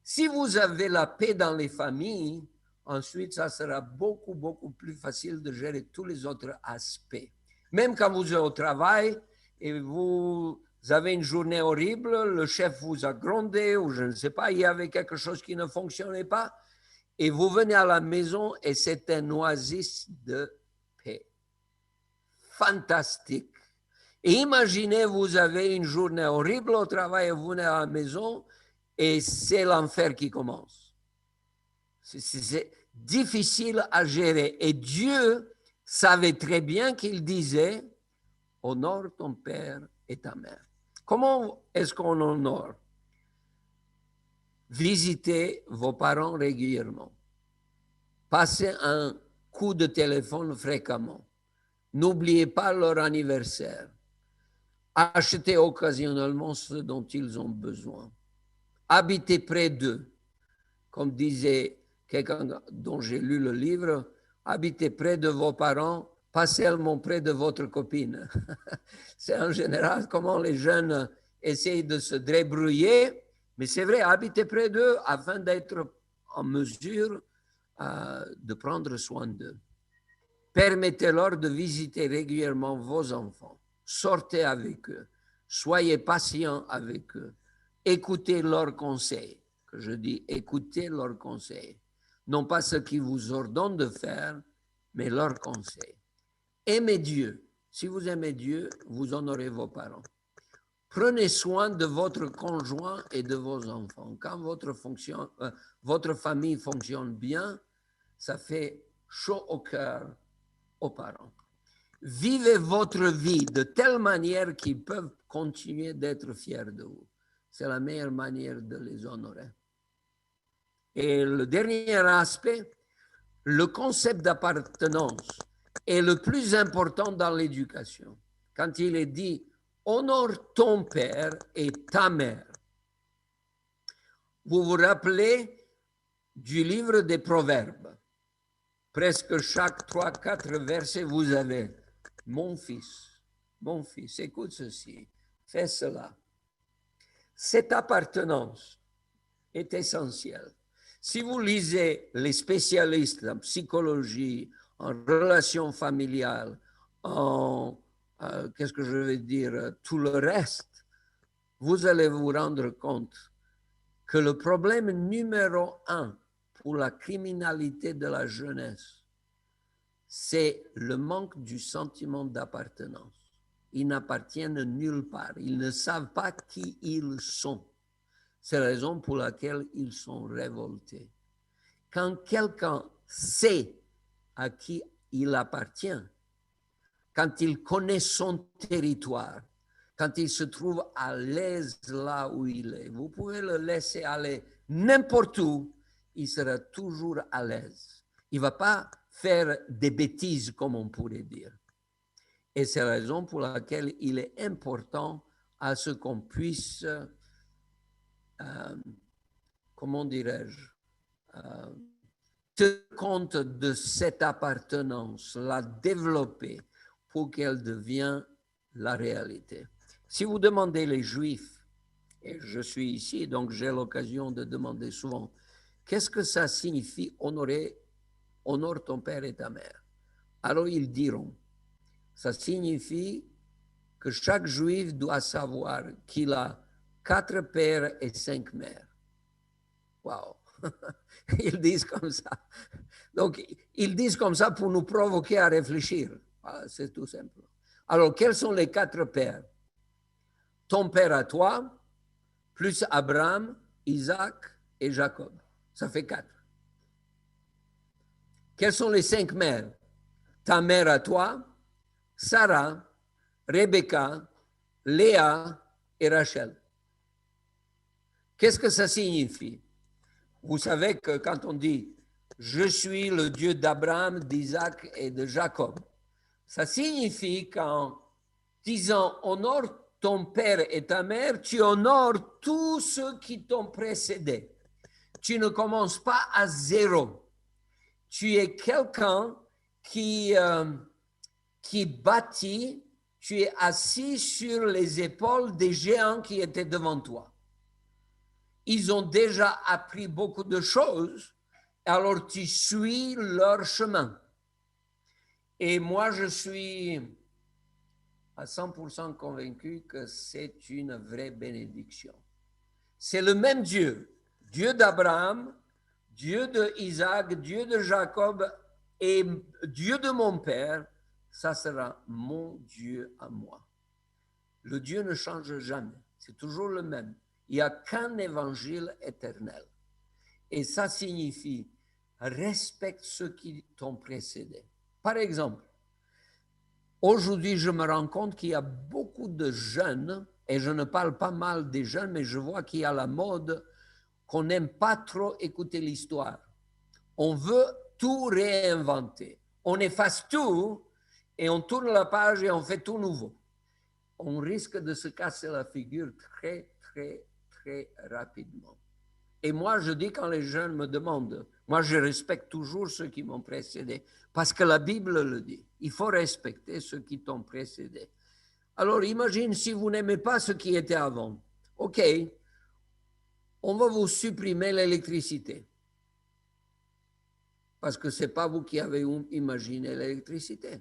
Si vous avez la paix dans les familles, ensuite, ça sera beaucoup, beaucoup plus facile de gérer tous les autres aspects. Même quand vous êtes au travail et vous avez une journée horrible, le chef vous a grondé ou je ne sais pas, il y avait quelque chose qui ne fonctionnait pas et vous venez à la maison et c'est un oasis de paix. Fantastique. Et imaginez, vous avez une journée horrible au travail et vous venez à la maison et c'est l'enfer qui commence. difficile à gérer. Et Dieu savait très bien qu'il disait, honore ton père et ta mère. Comment est-ce qu'on honore? Visitez vos parents régulièrement. Passez un coup de téléphone fréquemment. N'oubliez pas leur anniversaire. Achetez occasionnellement ce dont ils ont besoin. Habitez près d'eux. Comme disait quelqu'un dont j'ai lu le livre, habitez près de vos parents, pas seulement près de votre copine. C'est en général comment les jeunes essayent de se débrouiller, mais c'est vrai, habitez près d'eux afin d'être en mesure de prendre soin d'eux. Permettez-leur de visiter régulièrement vos enfants. Sortez avec eux. Soyez patient avec eux. Écoutez leurs conseils. Que je dis, écoutez leurs conseils. Non pas ce qu'ils vous ordonnent de faire, mais leurs conseils. Aimez Dieu. Si vous aimez Dieu, vous honorez vos parents. Prenez soin de votre conjoint et de vos enfants. Quand votre famille fonctionne bien, ça fait chaud au cœur aux parents. Vivez votre vie de telle manière qu'ils peuvent continuer d'être fiers de vous. C'est la meilleure manière de les honorer. Et le dernier aspect, le concept d'appartenance est le plus important dans l'éducation. Quand il est dit « honore ton père et ta mère », vous vous rappelez du livre des Proverbes. Presque chaque 3-4 versets, vous avez « mon fils, écoute ceci, fais cela ». Cette appartenance est essentielle. Si vous lisez les spécialistes en psychologie, en relations familiales, en, qu'est-ce que je veux dire, tout le reste, vous allez vous rendre compte que le problème numéro 1 pour la criminalité de la jeunesse, c'est le manque du sentiment d'appartenance. Ils n'appartiennent nulle part. Ils ne savent pas qui ils sont. C'est la raison pour laquelle ils sont révoltés. Quand quelqu'un sait à qui il appartient, quand il connaît son territoire, quand il se trouve à l'aise là où il est, vous pouvez le laisser aller n'importe où, il sera toujours à l'aise. Il ne va pas faire des bêtises, comme on pourrait dire. Et c'est la raison pour laquelle il est important à ce qu'on puisse, comment dirais-je, tenir compte de cette appartenance, la développer pour qu'elle devienne la réalité. Si vous demandez les Juifs, et je suis ici, donc j'ai l'occasion de demander souvent, qu'est-ce que ça signifie honore ton père et ta mère? Alors ils diront, ça signifie que chaque Juif doit savoir qu'il a 4 pères et 5 mères. Wow! Ils disent comme ça. Donc, ils disent comme ça pour nous provoquer à réfléchir. Voilà, c'est tout simple. Alors, quels sont les 4 pères? Ton père à toi, plus Abraham, Isaac et Jacob. Ça fait 4. Quelles sont les 5 mères? Ta mère à toi, Sarah, Rebecca, Léa et Rachel. Qu'est-ce que ça signifie? Vous savez que quand on dit « Je suis le Dieu d'Abraham, d'Isaac et de Jacob », ça signifie qu'en disant « honore ton père et ta mère », tu honores tous ceux qui t'ont précédé. Tu ne commences pas à zéro. Tu es quelqu'un qui bâtit, tu es assis sur les épaules des géants qui étaient devant toi. Ils ont déjà appris beaucoup de choses, alors tu suis leur chemin. Et moi, je suis à 100% convaincu que c'est une vraie bénédiction. C'est le même Dieu, Dieu d'Abraham, Dieu d'Isaac, Dieu de Jacob et Dieu de mon père, ça sera mon Dieu à moi. Le Dieu ne change jamais, c'est toujours le même. Il n'y a qu'un évangile éternel. Et ça signifie respecte ceux qui t'ont précédé. Par exemple, aujourd'hui, je me rends compte qu'il y a beaucoup de jeunes, et je ne parle pas mal des jeunes, mais je vois qu'il y a la mode qu'on n'aime pas trop écouter l'histoire. On veut tout réinventer. On efface tout et on tourne la page et on fait tout nouveau. On risque de se casser la figure très, très, très rapidement. Et moi, je dis quand les jeunes me demandent, moi, je respecte toujours ceux qui m'ont précédé, parce que la Bible le dit. Il faut respecter ceux qui t'ont précédé. Alors, imagine si vous n'aimez pas ce qui était avant. OK, on va vous supprimer l'électricité. Parce que ce n'est pas vous qui avez imaginé l'électricité.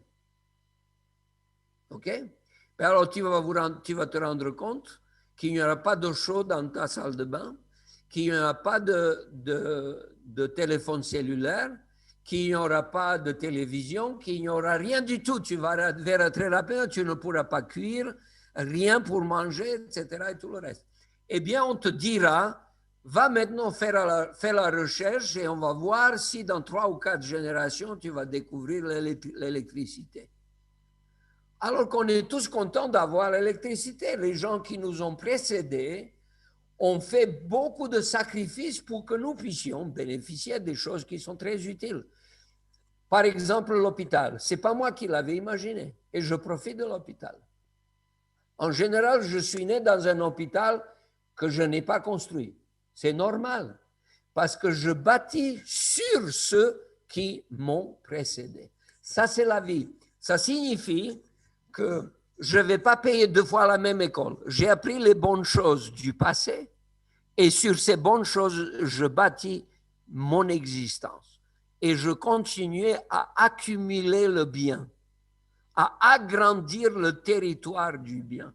OK? Alors, tu vas te rendre compte qu'il n'y aura pas d'eau chaude dans ta salle de bain, qu'il n'y aura pas de téléphone cellulaire, qu'il n'y aura pas de télévision, qu'il n'y aura rien du tout. Tu vas vers très rapidement, tu ne pourras pas cuire, rien pour manger, etc. et tout le reste. Eh bien, on te dira, va maintenant faire la recherche et on va voir si dans 3 ou 4 générations, tu vas découvrir l'électricité. Alors qu'on est tous contents d'avoir l'électricité. Les gens qui nous ont précédés ont fait beaucoup de sacrifices pour que nous puissions bénéficier des choses qui sont très utiles. Par exemple, l'hôpital. Ce n'est pas moi qui l'avais imaginé et je profite de l'hôpital. En général, je suis né dans un hôpital que je n'ai pas construit. C'est normal parce que je bâtis sur ceux qui m'ont précédé. Ça, c'est la vie. Ça signifie que je ne vais pas payer 2 fois la même école. J'ai appris les bonnes choses du passé et sur ces bonnes choses, je bâtis mon existence. Et je continue à accumuler le bien, à agrandir le territoire du bien.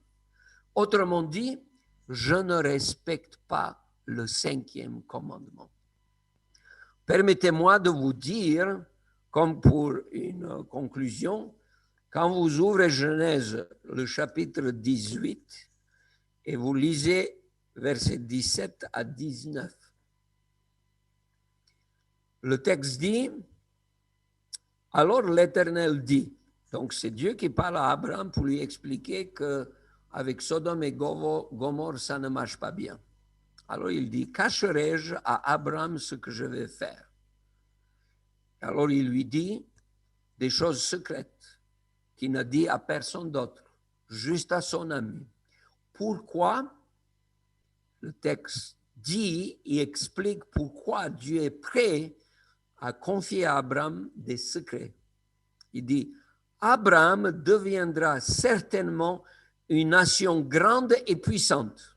Autrement dit, je ne respecte pas le 5e commandement. Permettez-moi de vous dire, comme pour une conclusion, quand vous ouvrez Genèse, le chapitre 18, et vous lisez versets 17 à 19, le texte dit, alors l'Éternel dit, donc c'est Dieu qui parle à Abraham pour lui expliquer qu'avec Sodome et Gomorrhe, ça ne marche pas bien. Alors il dit, cacherai-je à Abraham ce que je vais faire? Alors il lui dit des choses secrètes qu'il n'a dit à personne d'autre, juste à son ami. Pourquoi? Le texte dit, il explique pourquoi Dieu est prêt à confier à Abraham des secrets. Il dit, Abraham deviendra certainement une nation grande et puissante,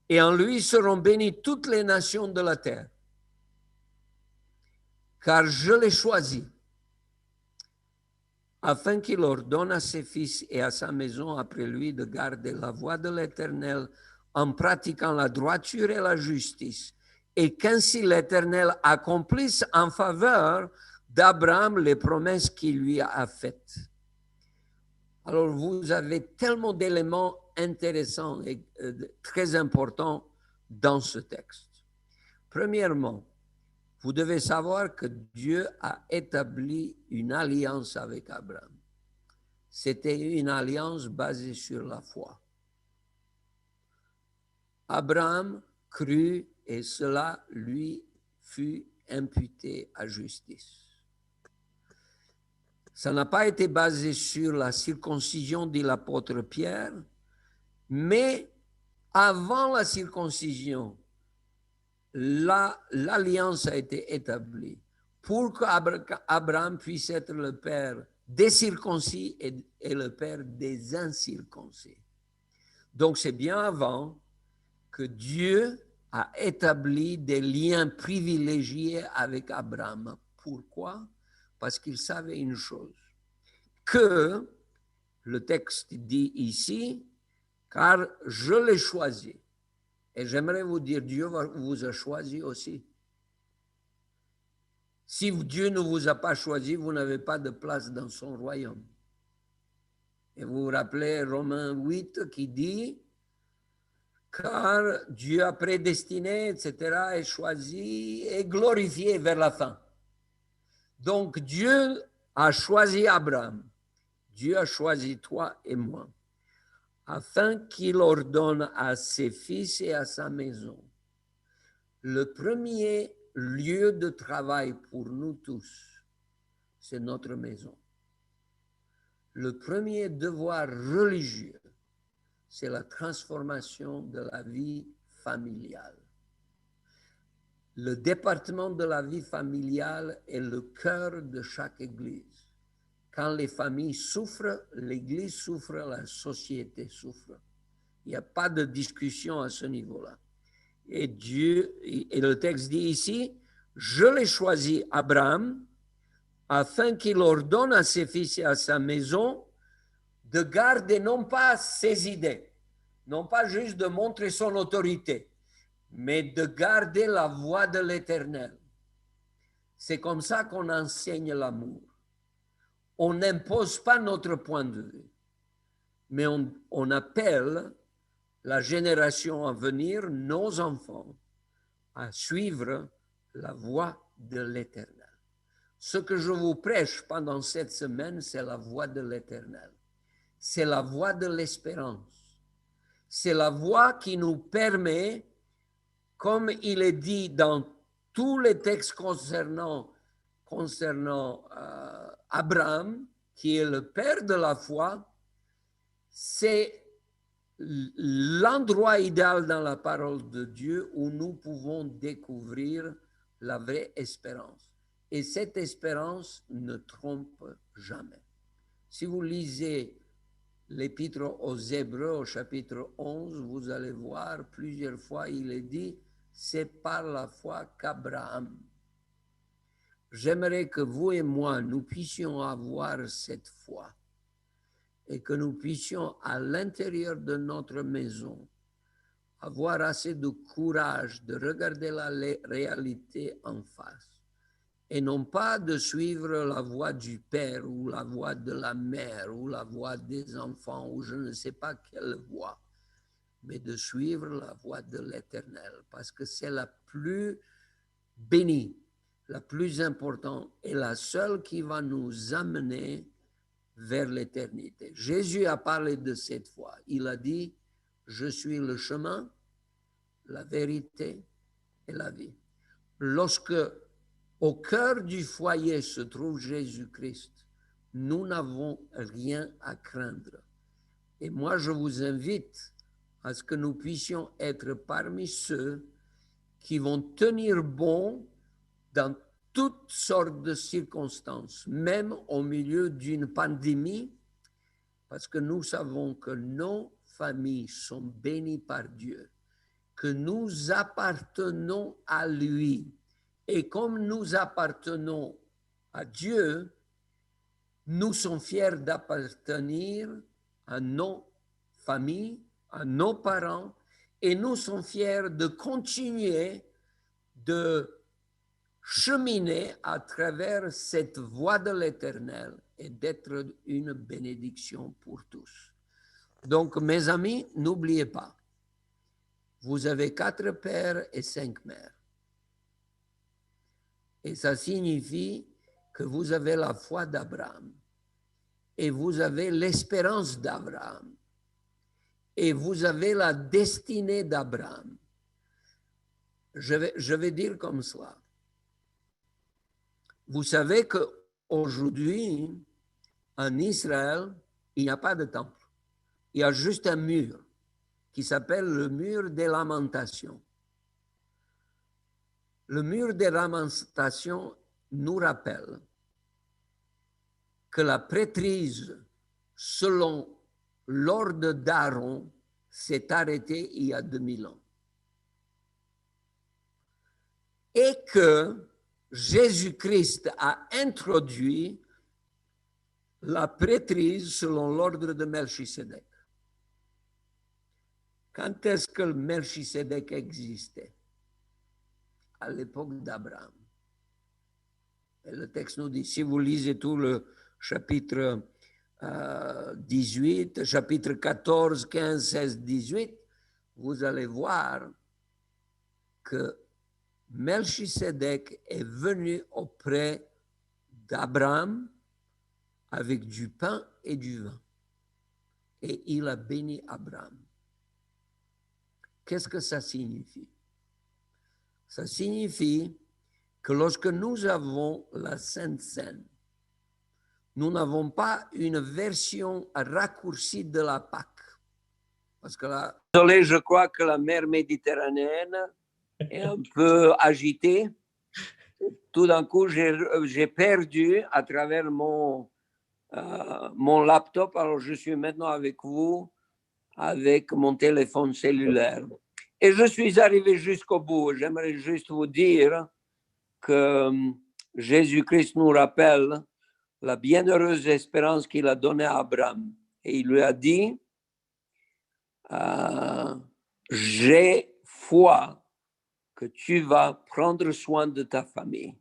et en lui seront bénies toutes les nations de la terre, car je l'ai choisi, afin qu'il ordonne à ses fils et à sa maison après lui de garder la voie de l'Éternel en pratiquant la droiture et la justice, et qu'ainsi l'Éternel accomplisse en faveur d'Abraham les promesses qu'il lui a faites. Alors, vous avez tellement d'éléments intéressants et très importants dans ce texte. Premièrement, vous devez savoir que Dieu a établi une alliance avec Abraham. C'était une alliance basée sur la foi. Abraham crut et cela lui fut imputé à justice. Ça n'a pas été basé sur la circoncision, dit l'apôtre Pierre, mais avant la circoncision, l'alliance a été établie pour qu'Abraham puisse être le père des circoncis et le père des incirconcis. Donc c'est bien avant que Dieu a établi des liens privilégiés avec Abraham. Pourquoi? Parce qu'il savait une chose, que le texte dit ici, car je l'ai choisi. Et j'aimerais vous dire, Dieu vous a choisi aussi. Si Dieu ne vous a pas choisi, vous n'avez pas de place dans son royaume. Et vous vous rappelez Romains 8 qui dit, car Dieu a prédestiné, etc., et choisi et glorifié vers la fin. Donc Dieu a choisi Abraham, Dieu a choisi toi et moi, afin qu'il ordonne à ses fils et à sa maison. Le premier lieu de travail pour nous tous, c'est notre maison. Le premier devoir religieux, c'est la transformation de la vie familiale. Le département de la vie familiale est le cœur de chaque église. Quand les familles souffrent, l'église souffre, la société souffre. Il n'y a pas de discussion à ce niveau-là. Et Dieu, et le texte dit ici, je l'ai choisi Abraham afin qu'il ordonne à ses fils et à sa maison de garder non pas ses idées, non pas juste de montrer son autorité, mais de garder la voie de l'Éternel. C'est comme ça qu'on enseigne l'amour. On n'impose pas notre point de vue, mais on appelle la génération à venir, nos enfants, à suivre la voie de l'Éternel. Ce que je vous prêche pendant cette semaine, c'est la voie de l'Éternel. C'est la voie de l'espérance. C'est la voie qui nous permet, comme il est dit dans tous les textes concernant Abraham, qui est le père de la foi, c'est l'endroit idéal dans la parole de Dieu où nous pouvons découvrir la vraie espérance. Et cette espérance ne trompe jamais. Si vous lisez l'Épître aux Hébreux au chapitre 11, vous allez voir plusieurs fois, il est dit, c'est par la foi qu'Abraham. J'aimerais que vous et moi, nous puissions avoir cette foi et que nous puissions, à l'intérieur de notre maison, avoir assez de courage de regarder la réalité en face et non pas de suivre la voie du père ou la voie de la mère ou la voie des enfants ou je ne sais pas quelle voie, mais de suivre la voie de l'Éternel parce que c'est la plus bénie, la plus importante et la seule qui va nous amener vers l'éternité. Jésus a parlé de cette foi. Il a dit, je suis le chemin, la vérité et la vie. Lorsque au cœur du foyer se trouve Jésus-Christ, nous n'avons rien à craindre. Et moi, je vous invite à ce que nous puissions être parmi ceux qui vont tenir bon dans toutes sortes de circonstances, même au milieu d'une pandémie, parce que nous savons que nos familles sont bénies par Dieu, que nous appartenons à lui. Et comme nous appartenons à Dieu, nous sommes fiers d'appartenir à nos familles, à nos parents, et nous sommes fiers de continuer de cheminer à travers cette voie de l'Éternel et d'être une bénédiction pour tous. Donc, mes amis, n'oubliez pas, vous avez 4 pères et 5 mères. Et ça signifie que vous avez la foi d'Abraham et vous avez l'espérance d'Abraham et vous avez la destinée d'Abraham. Je vais dire comme cela. Vous savez qu'aujourd'hui, en Israël, il n'y a pas de temple. Il y a juste un mur qui s'appelle le mur des lamentations. Le mur des lamentations nous rappelle que la prêtrise, selon l'ordre d'Aaron, s'est arrêtée il y a 2000 ans. Et que Jésus-Christ a introduit la prêtrise selon l'ordre de Melchisédek. Quand est-ce que Melchisédek existait? À l'époque d'Abraham. Et le texte nous dit, si vous lisez tout le chapitre 18, chapitre 14, 15, 16, 18, vous allez voir que Melchisédek est venu auprès d'Abraham avec du pain et du vin. Et il a béni Abraham. Qu'est-ce que ça signifie? Ça signifie que lorsque nous avons la Sainte Seine, nous n'avons pas une version raccourcie de la Pâque. Parce que là, désolé, je crois que la mer Méditerranéenne est un peu agitée. Tout d'un coup, j'ai perdu à travers mon laptop. Alors, je suis maintenant avec vous, avec mon téléphone cellulaire. Et je suis arrivé jusqu'au bout. J'aimerais juste vous dire que Jésus-Christ nous rappelle la bienheureuse espérance qu'il a donnée à Abraham. Et il lui a dit, j'ai foi que tu vas prendre soin de ta famille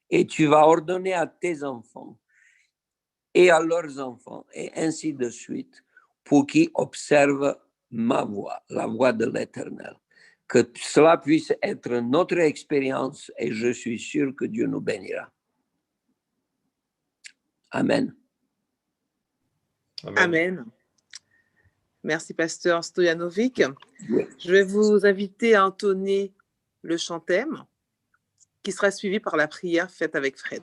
et tu vas ordonner à tes enfants et à leurs enfants et ainsi de suite pour qu'ils observent ma voie, la voie de l'Éternel. Que cela puisse être notre expérience et je suis sûr que Dieu nous bénira. Amen. Amen. Amen. Merci, pasteur Stojanovic. Oui. Je vais vous inviter à entonner le chant thème qui sera suivi par la prière faite avec Fred.